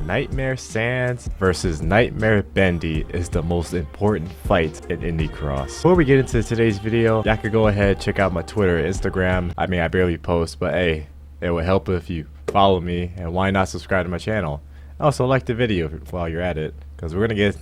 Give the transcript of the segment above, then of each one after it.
Nightmare Sans versus Nightmare Bendy is the most important fight in Indie Cross. Before we get into today's video, y'all could go ahead, check out my Twitter, Instagram. I mean, I barely post, but hey, it would help if you follow me, and why not subscribe to my channel? Also, like the video while you're at it, because we're gonna get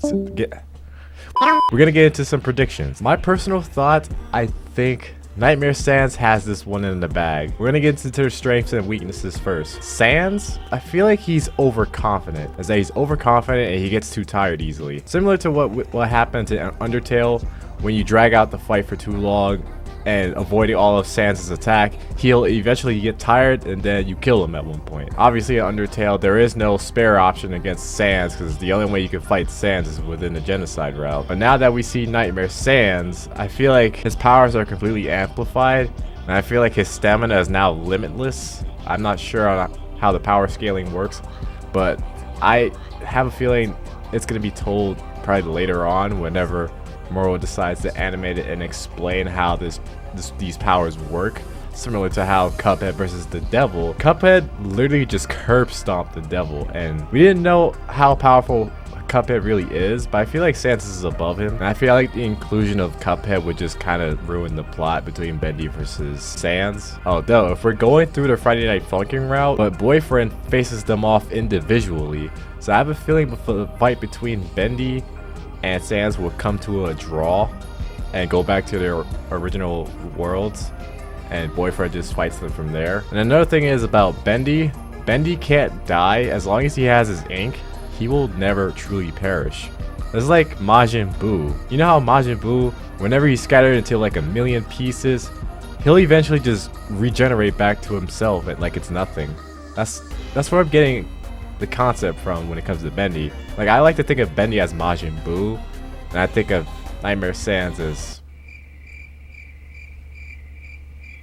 into some predictions. My personal thought, I think Nightmare Sans has this one in the bag. We're gonna get into their strengths and weaknesses first. Sans, I feel like he's overconfident. As that he's overconfident and he gets too tired easily. Similar to what happened to Undertale, when you drag out the fight for too long and avoiding all of Sans' attack, he'll eventually get tired and then you kill him at one point. Obviously in Undertale, there is no spare option against Sans because the only way you can fight Sans is within the genocide route. But now that we see Nightmare Sans, I feel like his powers are completely amplified and I feel like his stamina is now limitless. I'm not sure on how the power scaling works, but I have a feeling it's going to be told probably later on whenever Moro decides to animate it and explain how these powers work, similar to how Cuphead versus the Devil. Cuphead literally just curb stomped the Devil, and we didn't know how powerful Cuphead really is, but I feel like Sans is above him, and I feel like the inclusion of Cuphead would just kind of ruin the plot between Bendy versus Sans. Oh, though, if we're going through the Friday Night Funkin' route, but Boyfriend faces them off individually, so I have a feeling the fight between Bendy and Sans will come to a draw and go back to their original worlds, and Boyfriend just fights them from there. And another thing is about Bendy can't die. As long as he has his ink, he will never truly perish. It's like Majin Buu. You know how Majin Buu, whenever he's scattered into like a million pieces, he'll eventually just regenerate back to himself and like it's nothing. That's where I'm getting the concept from when it comes to Bendy. Like, I like to think of Bendy as Majin Buu, and I think of Nightmare Sans as...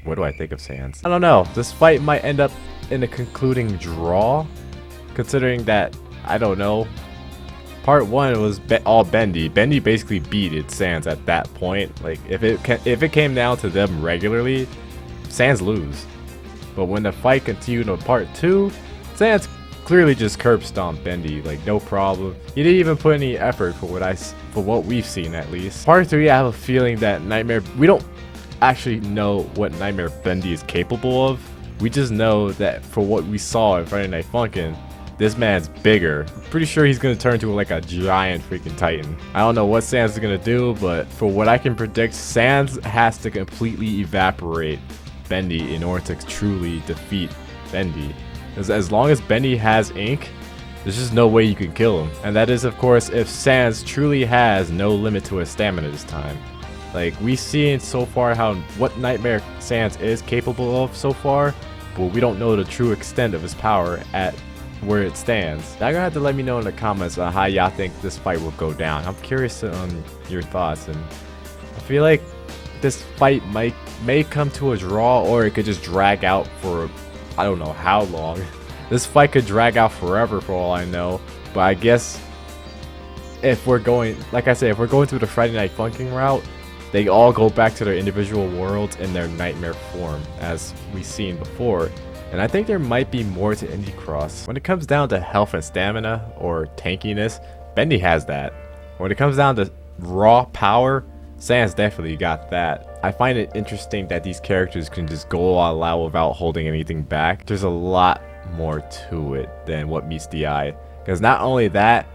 What do I think of Sans? I don't know. This fight might end up in a concluding draw, considering that, I don't know, part 1 was all Bendy. Bendy basically beat Sans at that point. Like, if it came down to them regularly, Sans lose. But when the fight continued in part 2, Sans clearly just curb stomped Bendy, like no problem. He didn't even put any effort for what we've seen at least. Part 3, I have a feeling that we don't actually know what Nightmare Bendy is capable of. We just know that for what we saw in Friday Night Funkin', this man's bigger. I'm pretty sure he's gonna turn into like a giant freaking titan. I don't know what Sans is gonna do, but for what I can predict, Sans has to completely evaporate Bendy in order to truly defeat Bendy. As long as Bendy has ink, there's just no way you can kill him. And that is, of course, if Sans truly has no limit to his stamina this time. Like, we've seen so far what Nightmare Sans is capable of so far, but we don't know the true extent of his power at where it stands. Now, you're gonna have to let me know in the comments on how y'all think this fight will go down. I'm curious on your thoughts, and I feel like this fight may come to a draw, or it could just drag out for I don't know how long. This fight could drag out forever for all I know. But I guess if we're going, like I said, if we're going through the Friday Night Funkin' route, they all go back to their individual worlds in their nightmare form, as we've seen before. And I think there might be more to Indie Cross. When it comes down to health and stamina, or tankiness, Bendy has that. When it comes down to raw power, Sans definitely got that. I find it interesting that these characters can just go all out without holding anything back. There's a lot more to it than what meets the eye. Because not only that,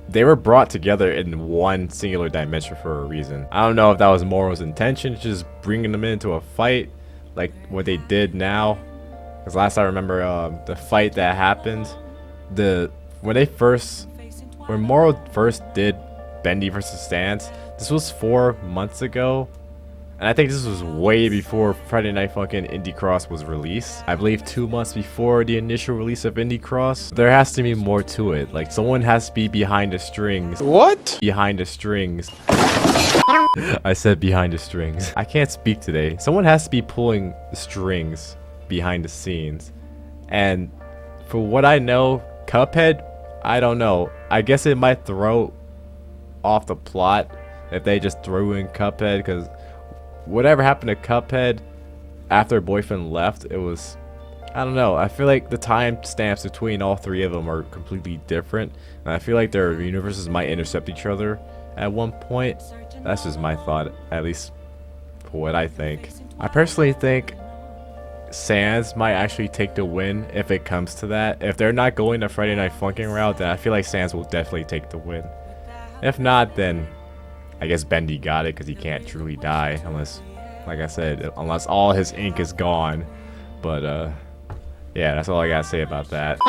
they were brought together in one singular dimension for a reason. I don't know if that was Moro's intention, just bringing them into a fight like what they did now. Because last I remember, the fight that happened, when Moro first did Bendy versus Sans, this was 4 months ago, and I think this was way before Friday Night Funkin' Indie Cross was released. I believe 2 months before the initial release of Indie Cross. There has to be more to it. Like, someone has to be behind the strings. What? Behind the strings. I said behind the strings. I can't speak today. Someone has to be pulling the strings behind the scenes. And for what I know, Cuphead, I don't know. I guess it might throw off the plot if they just threw in Cuphead, because whatever happened to Cuphead after Boyfriend left, it was I don't know. I feel like the time stamps between all three of them are completely different. And I feel like their universes might intercept each other at one point. That's just my thought, at least for what I think. I personally think Sans might actually take the win if it comes to that. If they're not going the Friday Night Funkin' route, then I feel like Sans will definitely take the win. If not, then I guess Bendy got it because he can't truly die unless, like I said, unless all his ink is gone. But yeah, that's all I gotta say about that.